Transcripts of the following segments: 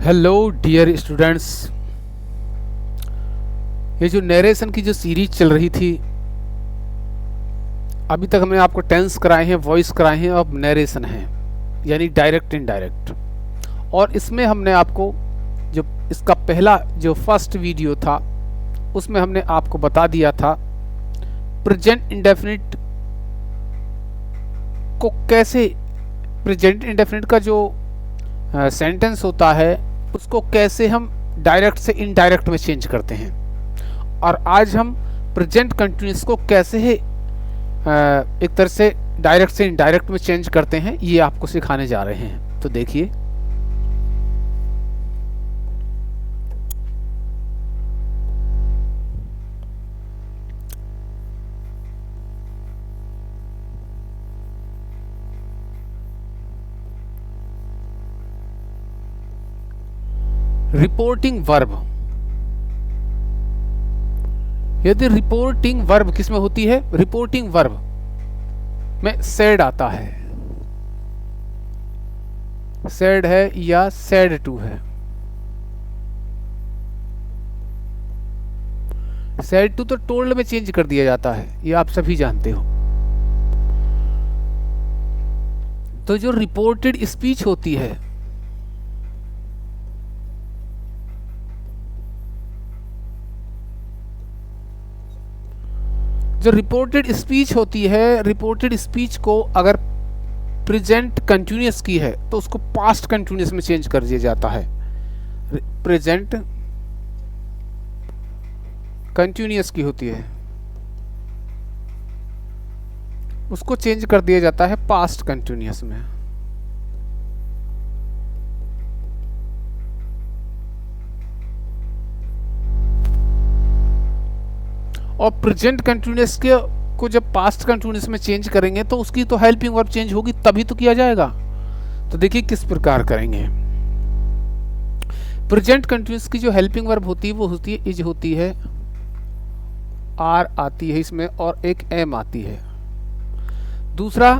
Hello dear students. ये जो narration की जो सीरीज चल रही थी, अभी तक हमने आपको टेंस कराए हैं, वॉइस कराए हैं, अब नरेशन है यानी डायरेक्ट इनडायरेक्ट। और इसमें हमने आपको जो इसका पहला जो फर्स्ट वीडियो था उसमें हमने आपको बता दिया था प्रेजेंट इंडेफिनिट को कैसे, प्रेजेंट इंडेफिनिट का जो सेंटेंस होता है उसको कैसे हम डायरेक्ट से इनडायरेक्ट में चेंज करते हैं। और आज हम प्रेजेंट कंटिन्यूस को कैसे एक तरह से डायरेक्ट से इनडायरेक्ट में चेंज करते हैं, ये आपको सिखाने जा रहे हैं। तो देखिए, रिपोर्टिंग वर्ब। यदि रिपोर्टिंग वर्ब किसमें होती है, रिपोर्टिंग वर्ब में सैड आता है, सैड है या सैड टू है। सैड टू तो टोल्ड में चेंज कर दिया जाता है, ये आप सभी जानते हो। तो जो रिपोर्टेड स्पीच होती है, जो रिपोर्टेड स्पीच होती है, रिपोर्टेड स्पीच को अगर प्रेजेंट कंटिन्यूअस की है तो उसको पास्ट कंटिन्यूअस में चेंज कर दिया जाता है। प्रेजेंट कंटिन्यूअस की होती है उसको चेंज कर दिया जाता है पास्ट कंटिन्यूअस में। और प्रेजेंट कंटिन्यूअस के को जब पास्ट कंटिन्यूअस में चेंज करेंगे तो उसकी तो हेल्पिंग वर्ब चेंज होगी, तभी तो किया जाएगा। तो देखिए किस प्रकार करेंगे। प्रेजेंट कंटिन्यूअस की जो हेल्पिंग वर्ब होती है वो होती है इज, होती है आर आती है इसमें और एक एम आती है। दूसरा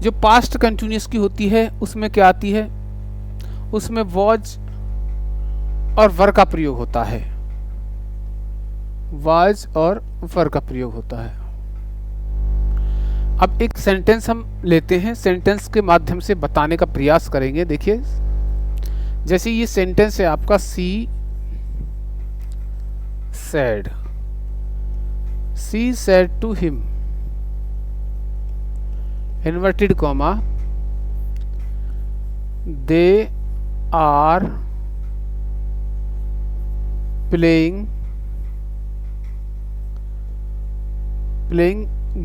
जो पास्ट कंटिन्यूअस की होती है उसमें क्या आती है, उसमें वॉज और वर का प्रयोग होता है, वाज और वर का प्रयोग होता है। अब एक सेंटेंस हम लेते हैं, सेंटेंस के माध्यम से बताने का प्रयास करेंगे। देखिए, जैसे ये सेंटेंस है आपका, she said to him, inverted comma, they are playing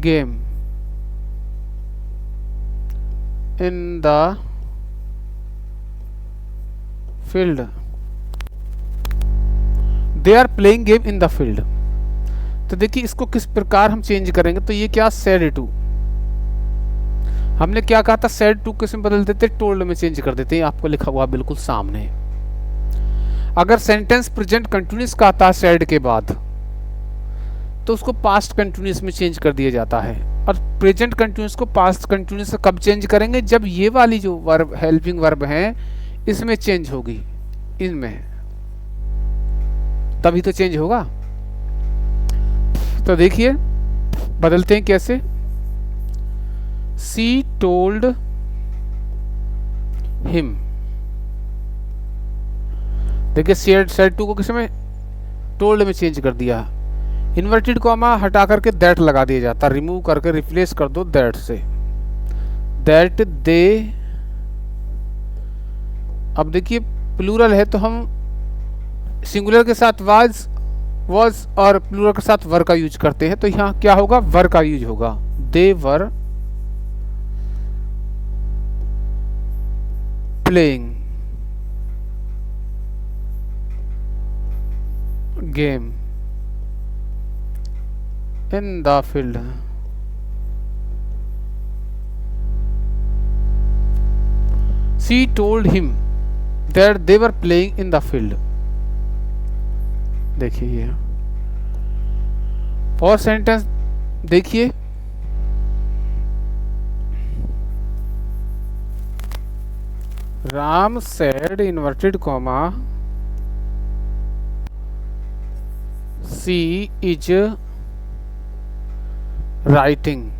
game in the field, they are playing game in the field। तो देखिए इसको किस प्रकार हम चेंज करेंगे। तो ये क्या, सैड टू, हमने क्या कहा था, सैड टू किस में बदल देते, टोल्ड में चेंज कर देते हैं। आपको लिखा हुआ बिल्कुल सामने। अगर सेंटेंस प्रेजेंट कंटिन्यूअस का आता है सैड के बाद तो उसको पास्ट कंटिन्यूअस में चेंज कर दिया जाता है। और प्रेजेंट कंटिन्यूअस को पास्ट कंटिन्यूअस से कब चेंज करेंगे, जब ये वाली जो वर्ब, हेल्पिंग वर्ब है, इसमें चेंज होगी, इनमें, तभी तो चेंज होगा। तो देखिए बदलते हैं कैसे। सी टोल्ड हिम, देखिए सैड टू को किस में, टोल्ड में चेंज कर दिया। इन्वर्टेड कॉमा हटा करके दैट लगा दिया जाता, रिमूव करके रिप्लेस कर दो दैट से, दैट दे। अब देखिए प्लूरल है तो हम सिंगुलर के साथ वाज और प्लूरल के साथ वर का यूज करते हैं। तो यहाँ क्या होगा, वर का यूज होगा, they were playing game in the field। She told him that they were playing in the field। देखिए ये और सेंटेंस देखिए, Ram said inverted comma she is writing.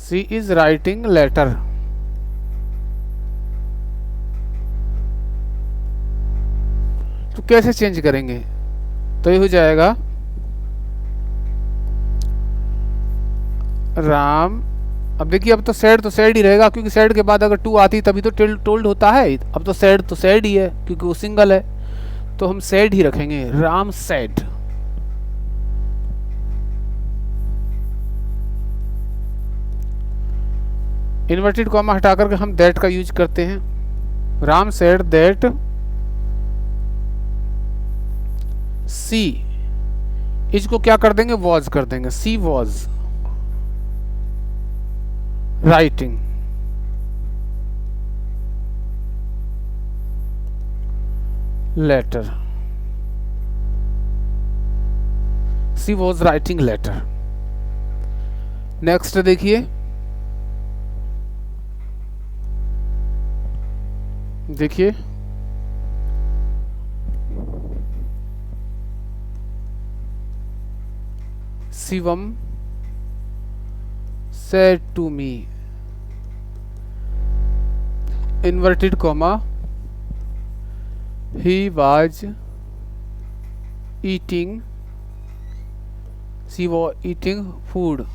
She is writing letter. तो कैसे चेंज करेंगे? तो ये हो जाएगा राम। अब देखिए, अब तो सैड ही रहेगा, क्योंकि सैड के बाद अगर टू आती तभी तो टोल्ड होता है। अब तो सैड ही है क्योंकि वो सिंगल है, तो हम सैड ही रखेंगे, राम सैड। इन्वर्टेड कॉमा हटा करके हम दैट का यूज करते हैं। राम सैड दैट सी, इसको क्या कर देंगे, वॉज कर देंगे, she was writing letter. She was writing letter. Next देखिए, Shivam said to me, inverted comma, he was eating, she was eating food.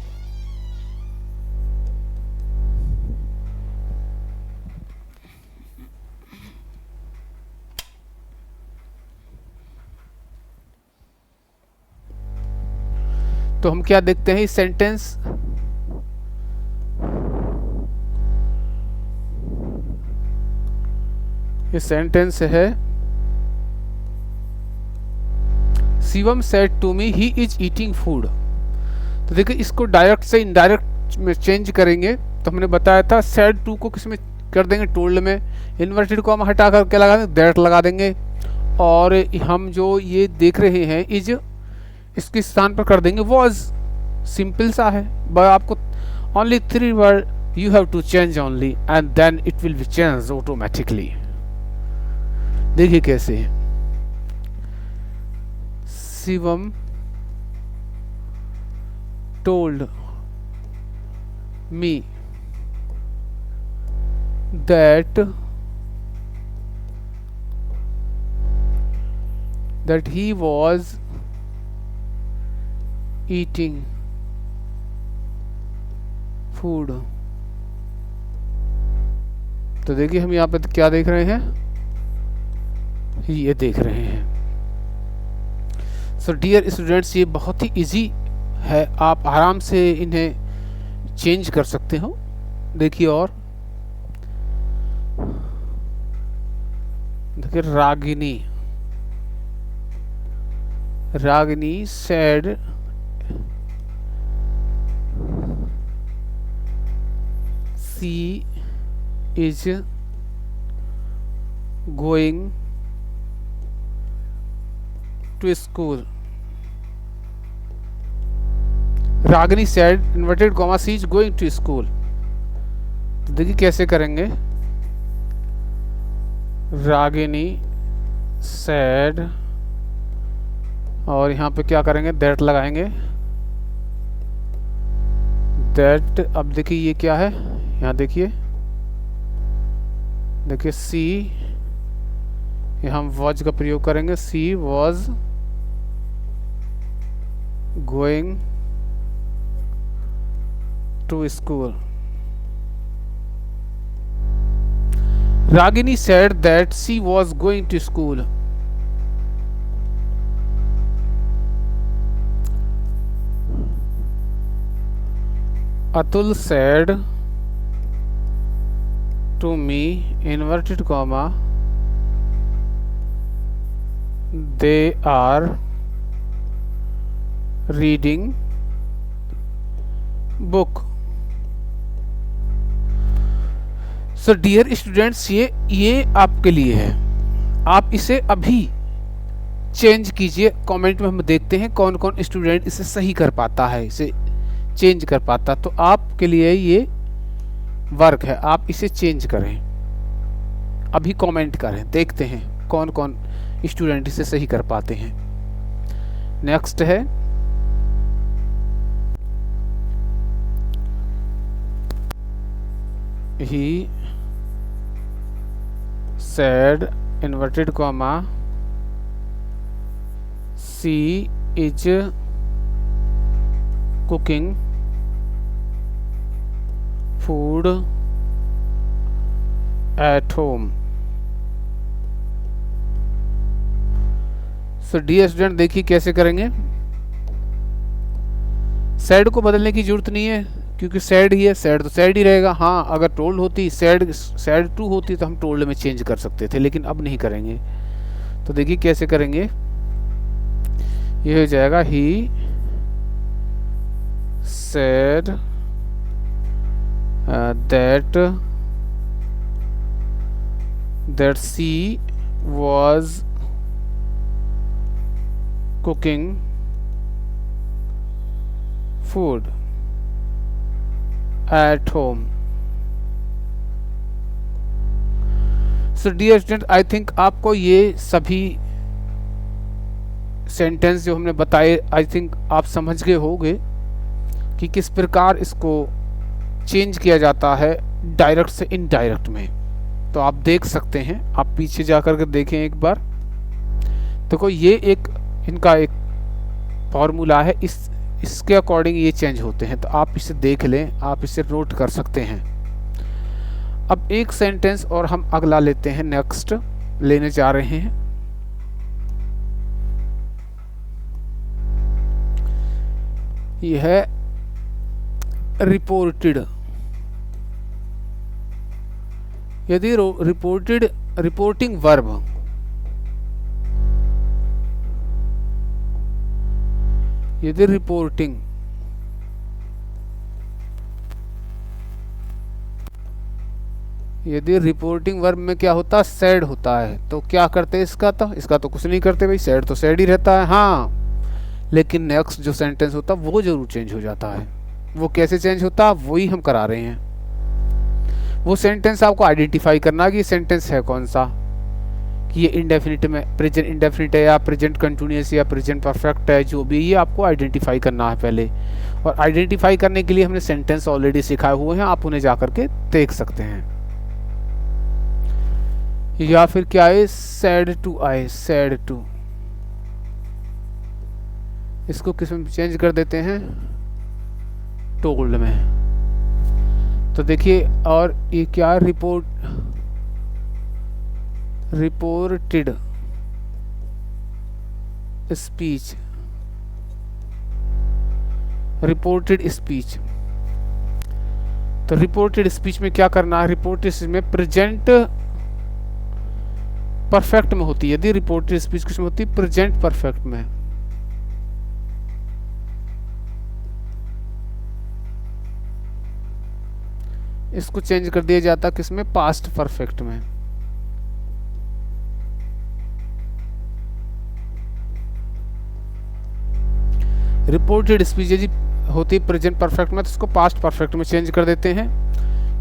तो हम क्या देखते हैं इस सेंटेंस, ये सेंटेंस है Shivam said to me he is eating food. तो देखिए, इसको डायरेक्ट से इनडायरेक्ट में चेंज करेंगे। तो हमने बताया था सेड टू को किसमें कर देंगे, टोल्ड में। इन्वर्टेड कॉमा हटा कर क्या लगा देंगे, दैट लगा देंगे। और हम जो ये देख रहे हैं इज, इसके स्थान पर कर देंगे वॉज। सिंपल सा है, बस आपको only 3 word you have to change only and then it will be change automatically. देखिए कैसे है, Shivam told me that he was eating food। तो देखिए हम यहाँ पे क्या देख रहे हैं, ये देख रहे हैं। सो डियर स्टूडेंट्स, ये बहुत ही इजी है, आप आराम से इन्हें चेंज कर सकते हो। देखिए, और देखिए, Ragini said she is going to school। Ragini said inverted comma she is going to school। तो देखिए कैसे करेंगे, रागिनी said, और यहाँ पे क्या करेंगे, दैट लगाएंगे, दैट। अब देखिए ये क्या है, यहाँ देखिए सी, यहाँ हम वॉज का प्रयोग करेंगे, she was going to school. Ragini said that she was going to school। Atul said to me, inverted comma, they are reading book। So dear students, ये आपके लिए है, आप इसे अभी चेंज कीजिए। कमेंट में हम देखते हैं कौन कौन स्टूडेंट इसे सही कर पाता है, इसे चेंज कर पाता। तो आपके लिए ये वर्क है, आप इसे चेंज करें, अभी कमेंट करें, देखते हैं कौन कौन स्टूडेंट इसे सही कर पाते हैं। नेक्स्ट है he said inverted comma she is cooking food at home। So dear student देखिए कैसे करेंगे। सैड को बदलने की जरूरत नहीं है क्योंकि सैड ही है, सैड तो सैड ही रहेगा। हाँ अगर टोल्ड होती, सैड टू होती तो हम टोल्ड में चेंज कर सकते थे, लेकिन अब नहीं करेंगे। तो देखिए कैसे करेंगे, ये हो जाएगा ही sad that she was cooking food at home। So dear student, I think आपको ये सभी सेंटेंस जो हमने बताए आई थिंक आप समझ गए होंगे कि किस प्रकार इसको चेंज किया जाता है डायरेक्ट से इनडायरेक्ट में। तो आप देख सकते हैं, आप पीछे जाकर के देखें एक बार। देखो ये एक इनका एक फॉर्मूला है, इसके अकॉर्डिंग ये चेंज होते हैं। तो आप इसे देख लें, आप इसे नोट कर सकते हैं। अब एक सेंटेंस और हम अगला लेते हैं, नेक्स्ट लेने जा रहे हैं। यह है रिपोर्टेड। यदि रिपोर्टिंग वर्ब यदि रिपोर्टिंग वर्ब में क्या होता है, सैड होता है, तो क्या करते हैं इसका तो कुछ नहीं करते भाई, सैड तो सैड ही रहता है। हाँ लेकिन नेक्स्ट जो सेंटेंस होता है वो जरूर चेंज हो जाता है। वो कैसे चेंज होता है वही हम करा रहे हैं। वो सेंटेंस आपको आइडेंटिफाई करना कि ये सेंटेंस है कौन सा, कि ये इंडेफिनिट में प्रेजेंट इंडेफिनिट है या प्रेजेंट कंटिन्यूअस या प्रेजेंट परफेक्ट है, जो भी ये आपको आइडेंटिफाई करना है पहले। और आइडेंटिफाई करने के लिए हमने सेंटेंस ऑलरेडी सिखाए हुए हैं, आप उन्हें जाकर के देख सकते हैं। या फिर क्या है, said to I, said to, इसको किस में चेंज कर देते हैं, टोल्ड में। तो देखिए, और ये क्या, रिपोर्टेड स्पीच, रिपोर्टेड स्पीच। तो रिपोर्टेड स्पीच में क्या करना है, रिपोर्टेड स्पीच में प्रेजेंट परफेक्ट में होती है। यदि रिपोर्टेड स्पीच किसमें होती है, प्रेजेंट परफेक्ट में। इसको चेंज कर दिया जाता किसमें, पास्ट परफेक्ट में। रिपोर्टेड स्पीच यदि होती है प्रेजेंट परफेक्ट में तो इसको पास्ट परफेक्ट में चेंज कर देते हैं।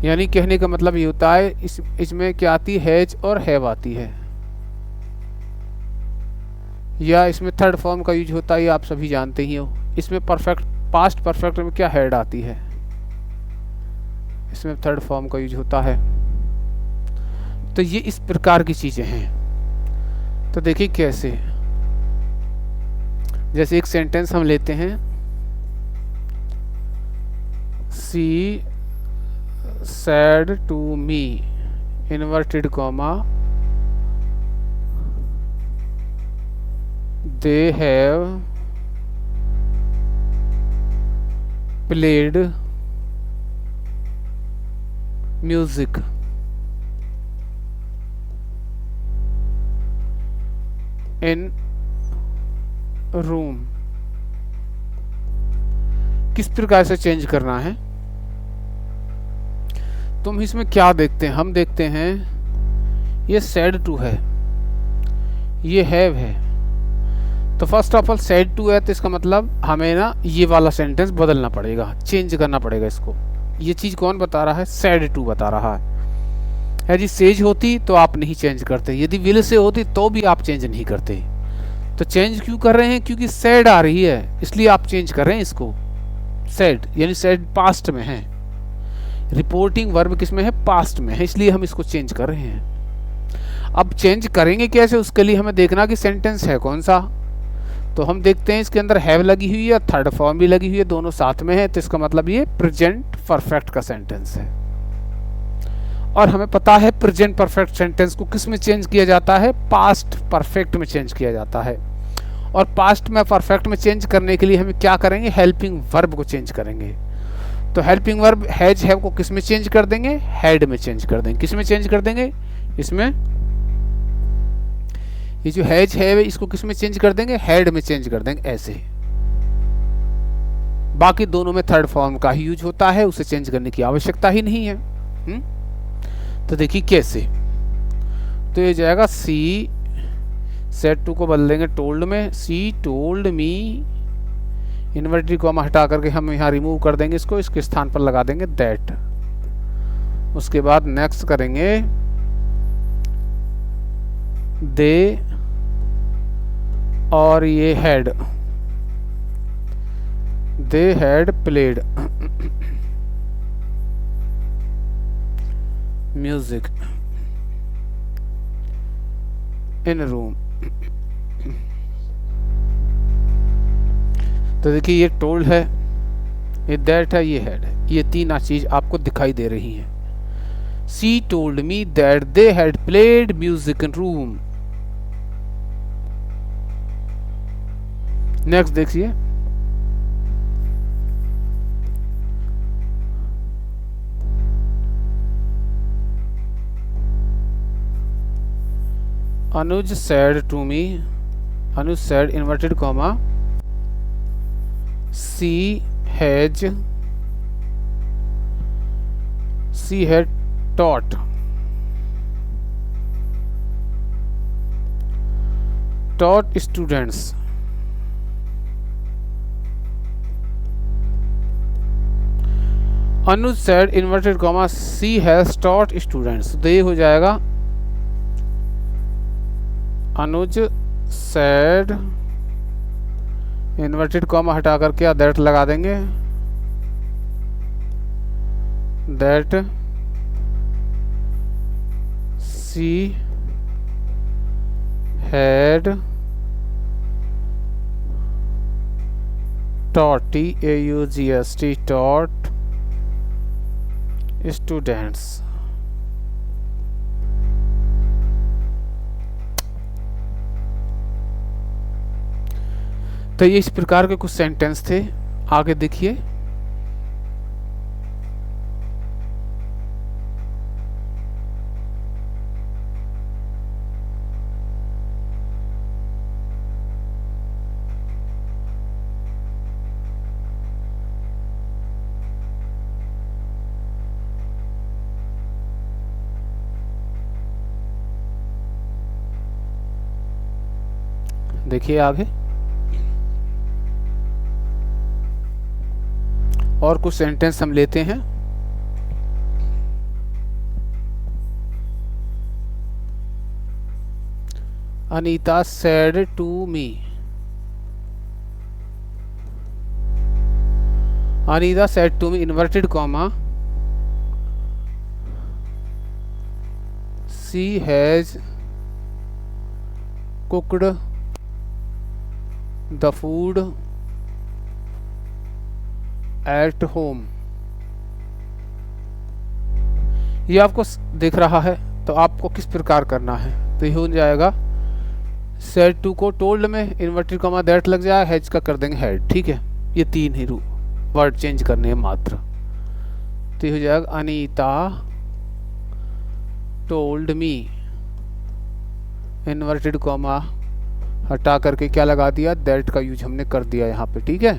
यानी कहने का मतलब ये होता है, इसमें क्या आती है, हैज और हैव आती है, या इसमें थर्ड फॉर्म का यूज होता है, ये आप सभी जानते ही हो। इसमें परफेक्ट पास्ट परफेक्ट में क्या, हैड आती है, इसमें थर्ड फॉर्म का यूज होता है। तो ये इस प्रकार की चीजें हैं। तो देखिए कैसे, जैसे एक सेंटेंस हम लेते हैं, she said to me inverted comma they have played music in room। किस प्रकार से चेंज करना है, तुम इसमें क्या देखते हैं, हम देखते हैं ये सैड टू है, ये हैव है। तो first of all said to है, तो इसका मतलब हमें ना ये वाला सेंटेंस बदलना पड़ेगा, चेंज करना पड़ेगा इसको। ये चीज़ कौन बता रहा है? सैड टू बता रहा है जी। सेज होती तो आप नहीं चेंज करते, यदि विल से होती तो भी आप चेंज नहीं करते। तो चेंज क्यों कर रहे हैं? क्योंकि सैड आ रही है, इसलिए आप चेंज कर रहे हैं इसको। सैड यानी सैड पास्ट में है, रिपोर्टिंग वर्ब किस में है? पास्ट में है, इसलिए हम इसको चेंज कर रहे हैं। अब चेंज करेंगे कैसे? उसके लिए हमें देखना कि सेंटेंस है कौन सा। तो हम देखते हैं इसके अंदर हैव लगी हुई है, थर्ड फॉर्म भी लगी हुई है, दोनों साथ में है, तो इसका मतलब ये प्रेजेंट परफेक्ट का सेंटेंस है। और हमें पता है प्रेजेंट परफेक्ट सेंटेंस को किस में चेंज किया जाता है? पास्ट परफेक्ट में चेंज किया जाता है। और पास्ट में परफेक्ट में चेंज करने के लिए हम क्या करेंगे? हेल्पिंग वर्ब को चेंज करेंगे। तो हेल्पिंग वर्ब हैज हैव को किस में चेंज कर देंगे? हैड में चेंज कर देंगे। किस में चेंज कर देंगे? इसमें, ये जो हैज है इसको किस में चेंज कर देंगे? हैड में चेंज कर देंगे, ऐसे। बाकी दोनों में थर्ड फॉर्म का ही यूज होता है, उसे चेंज करने की आवश्यकता ही नहीं है। तो देखिए कैसे। तो ये जाएगा सी सेड टू को बदल देंगे टोल्ड में, सी टोल्ड मी, इन्वर्टेड कॉमा हटा करके हम यहाँ रिमूव कर देंगे इसको, इसके स्थान पर लगा देंगे दैट। उसके बाद नेक्स्ट करेंगे दे, और ये had, they had played music in room. तो देखिए ये टोल्ड है, ये दैट है, ये हैड है, ये तीन चीज आपको दिखाई दे रही हैं। सी told me that they had played music in room. Next देखिए, अनुज said to me, Anuj said inverted comma she had taught students Anuj said inverted comma she has taught students। तो ये हो जाएगा अनुज सैड इन्वर्टेड कॉमा हटा करके that लगा देंगे, that she had taught TAUGST taught students। तो ये इस प्रकार के कुछ सेंटेंस थे। आगे देखिए, देखिए आगे और कुछ सेंटेंस हम लेते हैं। Anita said to me, Anita said to me inverted comma she has cooked the food at home. ये आपको दिख रहा है, तो आपको किस प्रकार करना है? तो ये हो जाएगा सेड टू को टोल्ड में इन्वर्टेड कॉमा दैट लग जाएगा, हैज का कर देंगे हैड। ठीक है, ये तीन ही वर्ड चेंज करने हैं मात्र। तो ये हो जाएगा Anita told me, inverted comma हटा करके क्या लगा दिया? दैट का यूज हमने कर दिया यहाँ पे। ठीक है,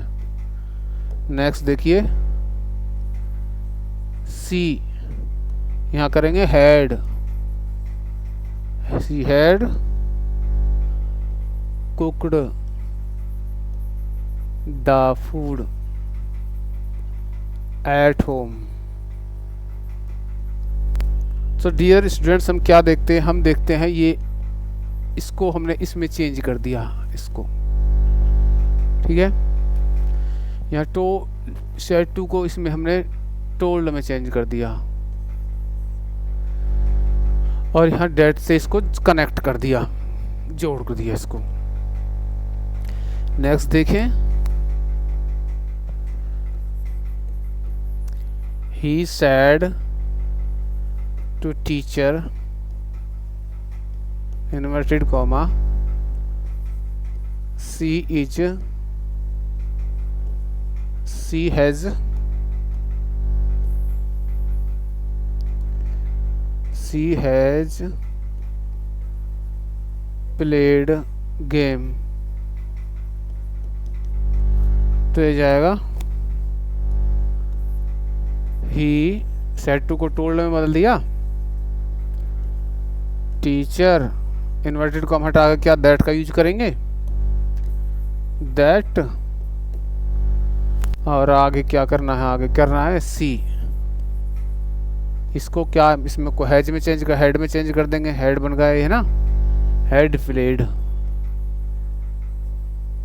नेक्स्ट देखिए, सी यहाँ करेंगे had, she had cooked the food at home. So dear students, हम क्या देखते हैं, हम देखते हैं ये इसको हमने इसमें चेंज कर दिया इसको, ठीक है। यहाँ टो सेट टू को इसमें हमने टोल्ड में चेंज कर दिया और यहाँ डेट से इसको कनेक्ट कर दिया, जोड़ कर दिया इसको। नेक्स्ट देखें, he said to teacher inverted comma she has played game, तो ये जाएगा ही सेट टू को टोल्ड में बदल दिया, टीचर इन्वर्टेड कॉमा हटा कर क्या दैट का यूज करेंगे, दैट, और आगे क्या करना है, आगे करना है सी। इसको क्या इसमें को हैज में चेंज कर, हेड में चेंज कर देंगे, हेड बन गया है ना, had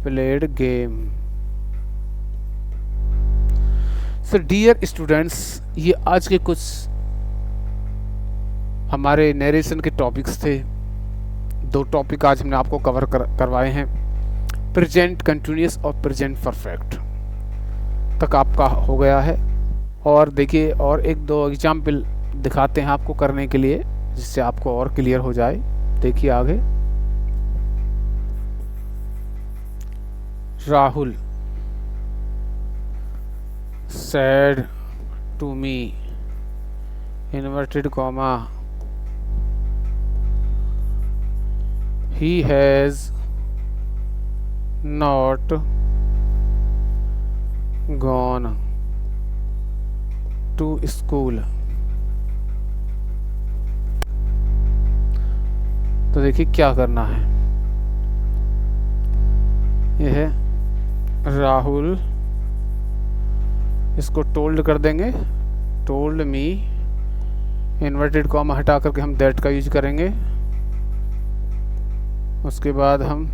played game. So dear students, ये आज के कुछ हमारे नरेशन के टॉपिक्स थे। 2 टॉपिक आज हमने आपको कवर करवाए हैं, प्रेजेंट कंटिन्यूअस और प्रेजेंट परफेक्ट तक आपका हो गया है। और देखिए, और 1-2 एग्जाम्पल दिखाते हैं आपको करने के लिए, जिससे आपको और क्लियर हो जाए। देखिए आगे, Rahul said to me inverted comma he has not gone to school। तो देखिए क्या करना है, यह है राहुल, इसको टोल्ड कर देंगे, टोल्ड मी, इन्वर्टेड कॉमा हटा करके हम दैट का यूज करेंगे। उसके बाद हम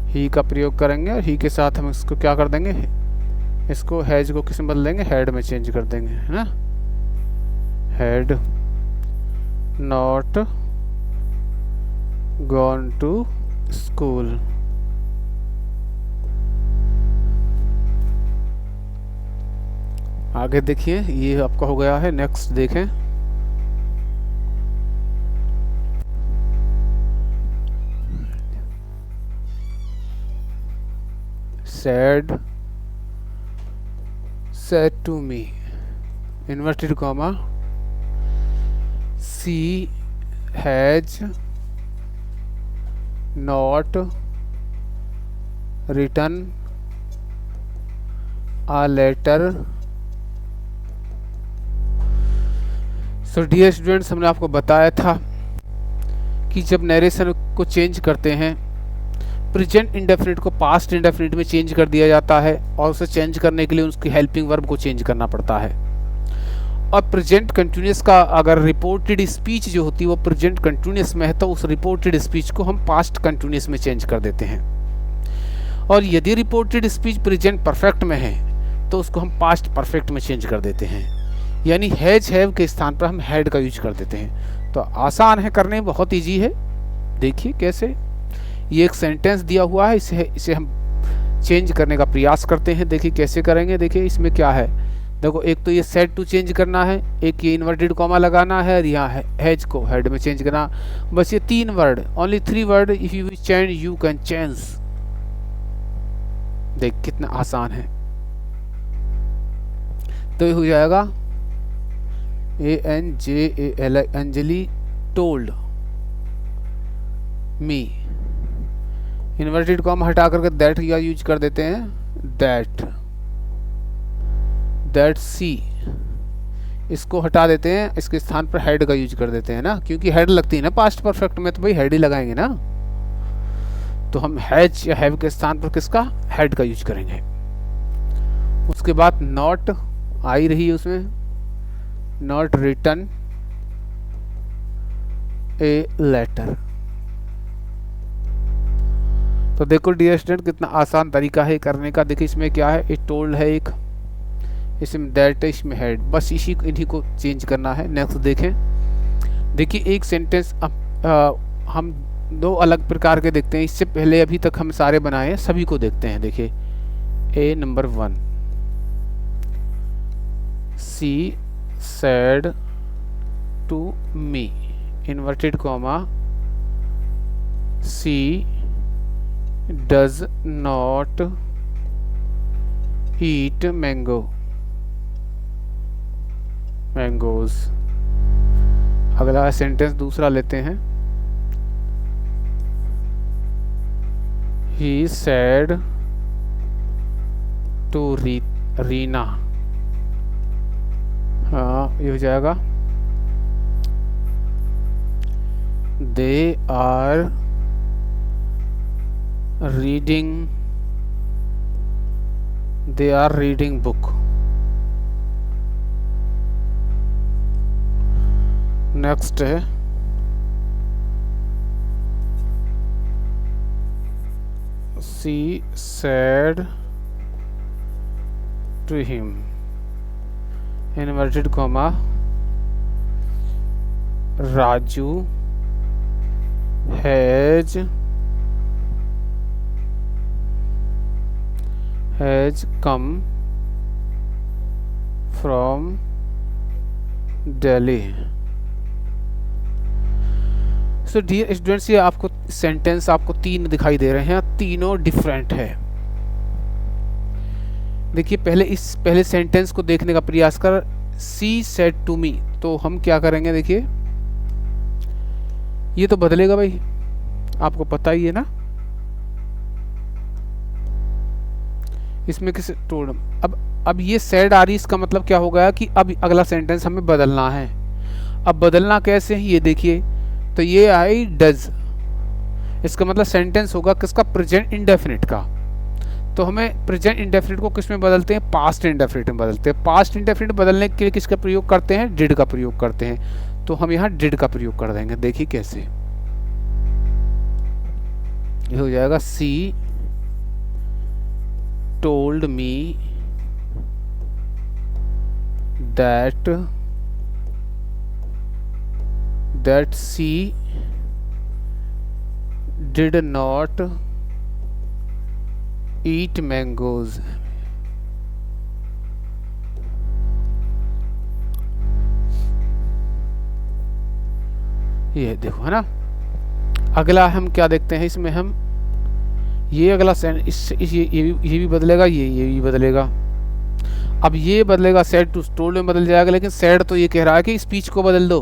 ही का प्रयोग करेंगे और ही के साथ हम इसको क्या कर देंगे, इसको हैज को किस में बदल देंगे, हेड में चेंज कर देंगे, है ना। Had not gone to school. आगे देखिए, ये आपका हो गया है। नेक्स्ट देखें, said to me inverted comma she has not written a letter। So dear students, हमने आपको बताया था कि जब नरेशन को चेंज करते हैं, प्रेजेंट इंडेफिनिट को पास्ट इंडेफिनिट में चेंज कर दिया जाता है और उसे चेंज करने के लिए उसकी हेल्पिंग वर्ब को चेंज करना पड़ता है। और प्रेजेंट कंटिन्यूअस का अगर रिपोर्टेड स्पीच जो होती है वो प्रेजेंट कंटिन्यूअस में है, तो उस रिपोर्टेड स्पीच को हम पास्ट कंटिन्यूअस में चेंज कर देते हैं। और यदि रिपोर्टेड स्पीच प्रेजेंट परफेक्ट में है तो उसको हम पास्ट परफेक्ट में चेंज कर देते हैं, यानी हैज हैव के स्थान पर हम हैड का यूज कर देते हैं। तो आसान है करने, बहुत इजी है। देखिए कैसे, ये एक सेंटेंस दिया हुआ है, इसे हम चेंज करने का प्रयास करते हैं। देखिए कैसे करेंगे, देखिए इसमें क्या है, देखो एक तो ये सेट टू चेंज करना है, एक ये इन्वर्टेड कॉमा लगाना है, और यहाँ हैज को हेड में चेंज करना। बस ये 3 word, only 3 word, if you change you can change. देख कितना आसान है। तो ये हो जाएगा ANJALI, Anjali told me, inverted comma हटा करके दैट या यूज कर देते हैं, दैट सी, इसको हटा देते हैं, इसके स्थान पर हेड का यूज कर देते हैं ना, क्योंकि हेड लगती है ना पास्ट परफेक्ट में, तो भाई हेड ही लगाएंगे ना। तो हम हैज या हैव के स्थान पर किसका, हेड का यूज करेंगे। उसके बाद नॉट आई रही है उसमें, नॉट रिटन ए लेटर। तो देखो डियर स्टूडेंट कितना आसान तरीका है करने का। देखिए इसमें क्या है, इट टोल्ड है एक, इसमें दैट है, इसमें हेड, बस इन्हीं को चेंज करना है। नेक्स्ट देखें, देखिए एक सेंटेंस हम दो अलग प्रकार के देखते हैं। इससे पहले अभी तक हम सारे बनाए हैं, सभी को देखते हैं। देखिए a number 1, she said to me, inverted comma, she does not eat mangoes. अगला सेंटेंस दूसरा लेते हैं, ही सेड टू रीना। हाँ ये हो जाएगा, they are reading book. Next है, she said to him, inverted comma, Raju has come from Delhi। So dear students, ये आपको सेंटेंस आपको 3 दिखाई दे रहे हैं, तीनों डिफरेंट है। देखिए पहले सेंटेंस को देखने का प्रयास कर, सी सेड टू मी। तो हम क्या करेंगे, देखिए ये तो बदलेगा भाई, आपको पता ही है ना। इसमें किस टोल्ड, अब ये सैड आ रही, इसका मतलब क्या हो गया कि अब अगला सेंटेंस हमें बदलना है। अब बदलना कैसे है ये देखिए, तो ये आई डज, इसका मतलब सेंटेंस होगा किसका, प्रेजेंट इंडेफिनिट का। तो हमें प्रेजेंट इंडेफिनिट को किस में बदलते हैं, पास्ट इंडेफिनिट में बदलते हैं। पास्ट इंडेफिनिट बदलने के लिए किसका प्रयोग करते हैं, डिड का प्रयोग करते हैं। तो हम यहाँ डिड का प्रयोग कर देंगे। देखिए कैसे, ये हो जाएगा, सी told me that she did not eat mangoes। ये देखो है ना। अगला हम क्या देखते हैं, इसमें हम ये अगला ये भी बदलेगा, ये भी बदलेगा। अब ये बदलेगा, सेड टू टोल्ड में बदल जाएगा, लेकिन सेड तो ये कह रहा है कि स्पीच को बदल दो।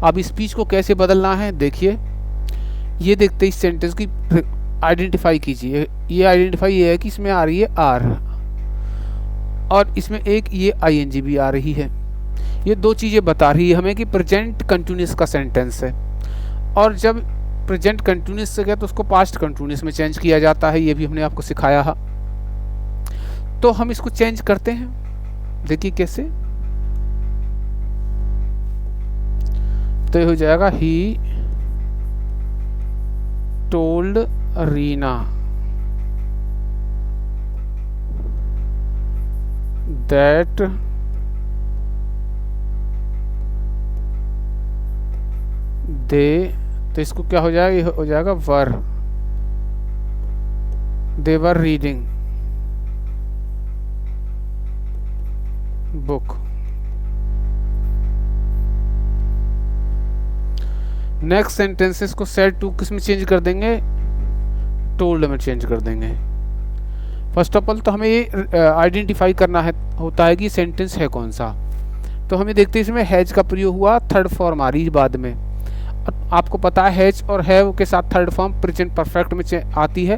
अब स्पीच को कैसे बदलना है, देखिए ये देखते इस सेंटेंस की आइडेंटिफाई कीजिए। ये आइडेंटिफाई ये है कि इसमें आ रही है आर, और इसमें एक ये आईएनजी भी आ रही है। ये दो चीज़ें बता रही है हमें कि प्रेजेंट कंटिन्यूअस का सेंटेंस है, और जब प्रेजेंट कंटिन्यूअस से गया तो उसको पास्ट कंटिन्यूअस में चेंज किया जाता है। ये भी हमने आपको सिखाया है। तो हम इसको चेंज करते हैं, देखिए कैसे। तो ये हो जाएगा, he told Reena that they, तो इसको क्या हो जाएगा, ये हो जाएगा were, they were reading book. Next sentences को सेड टू किस में चेंज कर देंगे, टोल्ड में चेंज कर देंगे। फर्स्ट ऑफ ऑल तो हमें ये आइडेंटिफाई करना है होता है कि सेंटेंस है कौन सा। तो हमें देखते हैं इसमें हैज का प्रयोग हुआ, थर्ड फॉर्म आ रही बाद में। आपको पता है हैज और हैव के साथ थर्ड फॉर्म प्रेजेंट परफेक्ट में आती है।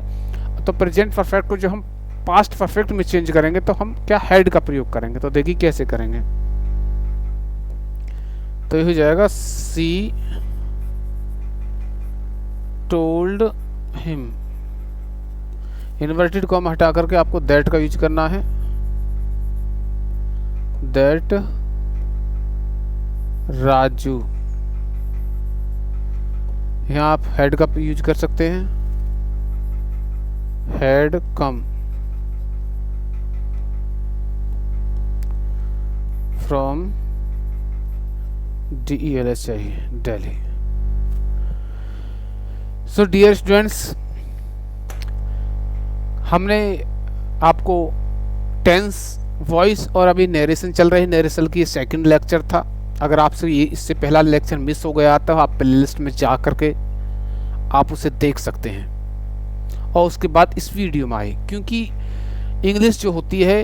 तो प्रेजेंट परफेक्ट को जो हम पास्ट परफेक्ट में चेंज करेंगे तो हम क्या, हैड का प्रयोग करेंगे। तो देखिए कैसे करेंगे, तो ये हो जाएगा, सी टोल्ड हिम, इन्वर्टेड कॉमा हटा करके आपको दैट का यूज करना है, दैट राजू यहाँ आप हेड का यूज कर सकते हैं, had come from DELHI Delhi. So dear students, हमने आपको टेंस, वॉइस और अभी नरेशन चल रही, नरेशन की सेकंड लेक्चर था। अगर आपसे ये इससे पहला लेक्चर मिस हो गया तो आप प्लेलिस्ट में जा करके आप उसे देख सकते हैं और उसके बाद इस वीडियो में आए, क्योंकि इंग्लिश जो होती है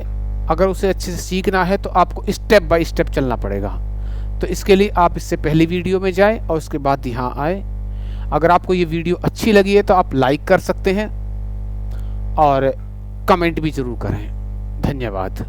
अगर उसे अच्छे से सीखना है तो आपको स्टेप बाय स्टेप चलना पड़ेगा। तो इसके लिए आप इससे पहली वीडियो में जाएं और उसके बाद यहाँ आए। अगर आपको ये वीडियो अच्छी लगी है तो आप लाइक कर सकते हैं और कमेंट भी ज़रूर करें। धन्यवाद।